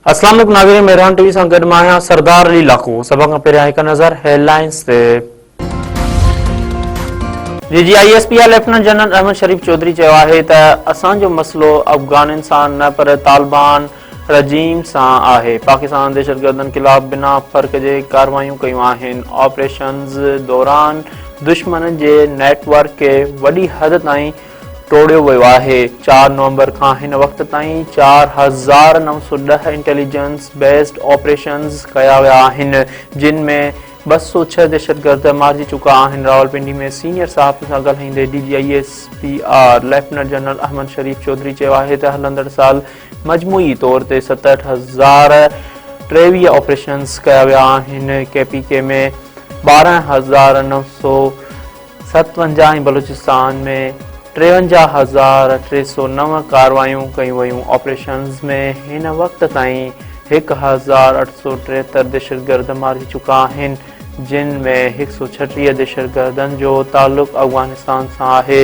अस्सलाम वालेकुम नाज़रीन, मेहरान टीवी सां गॾु मां आहियां सरदार अली लाखो। सभ खां पहिरियां हिकु नज़र हेडलाइंस ते। DGISP लेफ्टिनेंट जनरल अहमद शरीफ चौधरी चयो आहे त असांजो मसइलो अफ़गाननि सां न पर तालिबान रजीम सां आहे। पाकिस्तान दहशतगर्दनि ख़िलाफ़ बिना फ़र्क़ जे कार्रवायूं कयूं आहिनि। ऑपरेशन्स दौरान दुश्मन जे नेटवर्क खे वॾी हद ताईं तोड़ियो वियो आहे। 4 नवंबर खां हिन वक़्त ताईं 4910 इंटेलिजेंस बेस्ड ऑपरेशन्स कया विया आहिनि, जिन में 206 दहशतगर्द मारिजी चुका आहिनि। रावलपिंडी में सीनियर साहब सां ॻाल्हाईंदे DGISP लेफ्टिनेंट जनरल अहमद शरीफ चौधरी चयो आहे त हलंदड़ साल मजमूई तौर ते 67,023 ऑपरेशन्स कया विया आहिनि। KPK में 12,957 ऐं बलूचिस्तान में 53,309 कार्रवायूं कयूं वयूं। ऑपरेशन्स में हिन वक़्त ताईं 1,873 दहशतगर्द मारिजी चुका आहिनि, जिन में 136 दहशतगर्दनि जो तालुक़ अफ़गानिस्तान सां आहे।